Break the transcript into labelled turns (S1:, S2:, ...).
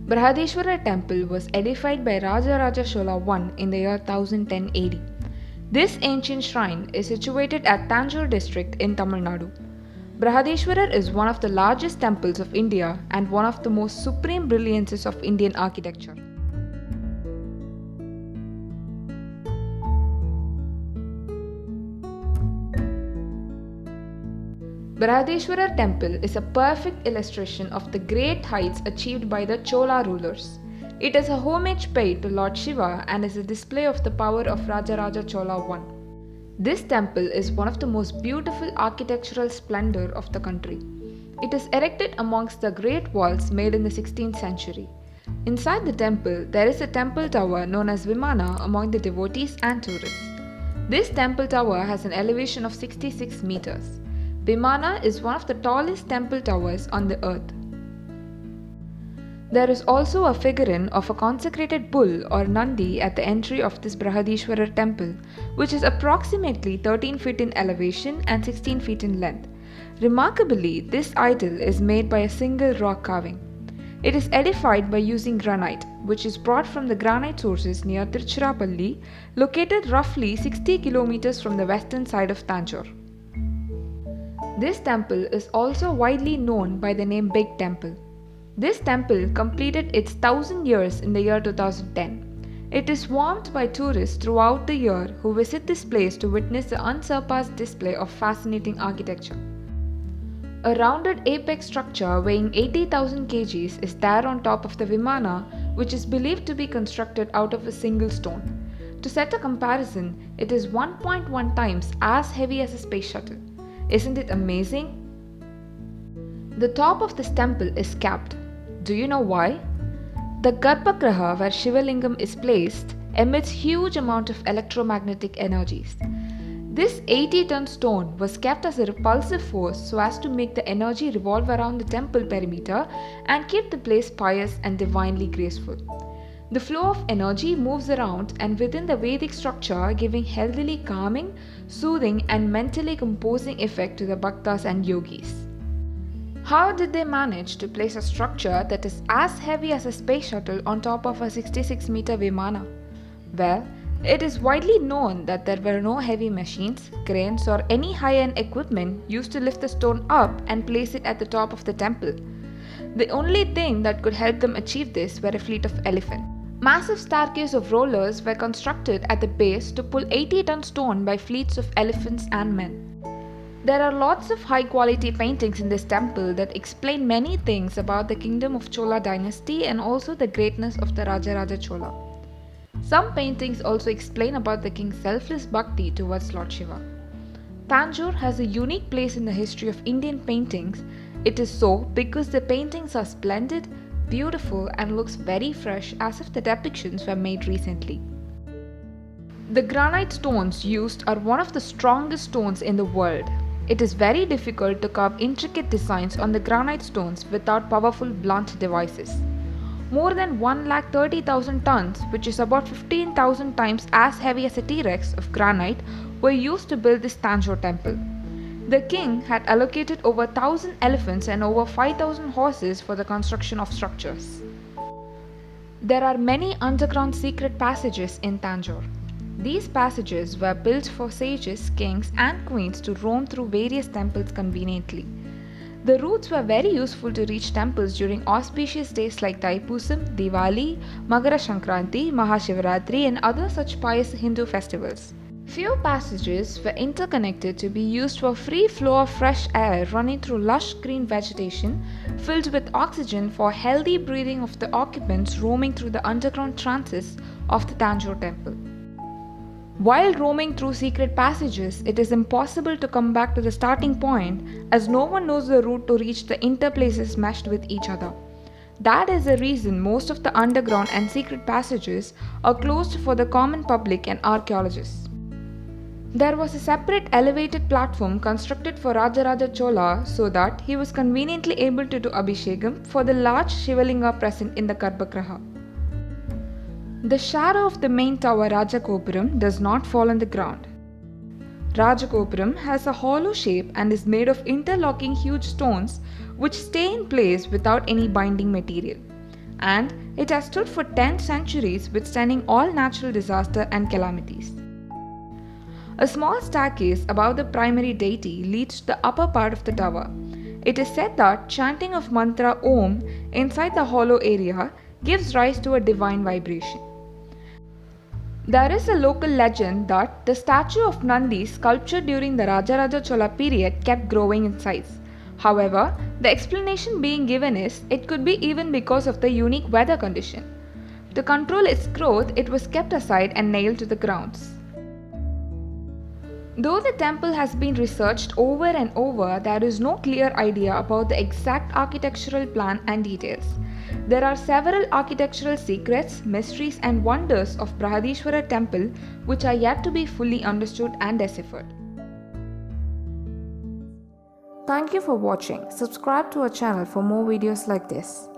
S1: Brihadeeswarar temple was edified by Raja Raja Chola I in the year 1010 AD. This ancient shrine is situated at Tanjore district in Tamil Nadu. Brihadeeswarar is one of the largest temples of India and one of the most supreme brilliances of Indian architecture. Brihadeeswarar temple is a perfect illustration of the great heights achieved by the Chola rulers. It is a homage paid to Lord Shiva and is a display of the power of Raja Raja Chola I. This temple is one of the most beautiful architectural splendor of the country. It is erected amongst the great walls made in the 16th century. Inside the temple, there is a temple tower known as Vimana among the devotees and tourists. This temple tower has an elevation of 66 meters. Vimana is one of the tallest temple towers on the earth. There is also a figurine of a consecrated bull or Nandi at the entry of this Brihadeeswarar temple, which is approximately 13 feet in elevation and 16 feet in length. Remarkably, this idol is made by a single rock carving. It is edified by using granite, which is brought from the granite sources near Tiruchirappalli, located roughly 60 kilometers from the western side of Tanjore. This temple is also widely known by the name Big Temple. This temple completed its 1000 years in the year 2010. It is swarmed by tourists throughout the year who visit this place to witness the unsurpassed display of fascinating architecture. A rounded apex structure weighing 80,000 kgs is there on top of the Vimana, which is believed to be constructed out of a single stone. To set a comparison, it is 1.1 times as heavy as a space shuttle. Isn't it amazing? The top of this temple is capped. Do you know why? The Garbhagriha where Shiva Lingam is placed emits huge amount of electromagnetic energies. This 80-ton stone was kept as a repulsive force so as to make the energy revolve around the temple perimeter and keep the place pious and divinely graceful. The flow of energy moves around and within the Vedic structure, giving healthily calming, soothing and mentally composing effect to the bhaktas and yogis. How did they manage to place a structure that is as heavy as a space shuttle on top of a 66-meter Vimana? Well, it is widely known that there were no heavy machines, cranes or any high-end equipment used to lift the stone up and place it at the top of the temple. The only thing that could help them achieve this were a fleet of elephants. Massive staircases of rollers were constructed at the base to pull 80-ton stone by fleets of elephants and men. There are lots of high-quality paintings in this temple that explain many things about the kingdom of Chola dynasty and also the greatness of the Raja Raja Chola. Some paintings also explain about the king's selfless bhakti towards Lord Shiva. Tanjore has a unique place in the history of Indian paintings. It is so because the paintings are splendid, beautiful and looks very fresh as if the depictions were made recently. The granite stones used are one of the strongest stones in the world. It is very difficult to carve intricate designs on the granite stones without powerful blunt devices. More than 130,000 tons, which is about 15,000 times as heavy as a T-Rex of granite, were used to build this Tanjore temple. The king had allocated over 1,000 elephants and over 5,000 horses for the construction of structures. There are many underground secret passages in Tanjore. These passages were built for sages, kings and queens to roam through various temples conveniently. The routes were very useful to reach temples during auspicious days like Thaipusam, Diwali, Makara Sankranti, Mahashivaratri and other such pious Hindu festivals. Few passages were interconnected to be used for free flow of fresh air running through lush green vegetation filled with oxygen for healthy breathing of the occupants roaming through the underground trances of the Tanjore temple. While roaming through secret passages, it is impossible to come back to the starting point as no one knows the route to reach the interplaces meshed with each other. That is the reason most of the underground and secret passages are closed for the common public and archaeologists. There was a separate elevated platform constructed for Raja Raja Chola so that he was conveniently able to do Abhishekam for the large Shivalinga present in the Garbhagriha. The shadow of the main tower Rajagopuram does not fall on the ground. Rajagopuram has a hollow shape and is made of interlocking huge stones which stay in place without any binding material. and it has stood for 10 centuries, withstanding all natural disaster and calamities. A small staircase above the primary deity leads to the upper part of the tower. It is said that chanting of mantra Om inside the hollow area gives rise to a divine vibration. There is a local legend that the statue of Nandi sculptured during the Raja Raja Chola period kept growing in size. However, the explanation being given is it could be even because of the unique weather condition. To control its growth, it was kept aside and nailed to the grounds. Though the temple has been researched over and over, there is no clear idea about the exact architectural plan and details. There are several architectural secrets, mysteries and wonders of Brihadeeswarar temple which are yet to be fully understood and deciphered. Thank you for watching. Subscribe to our channel for more videos like this.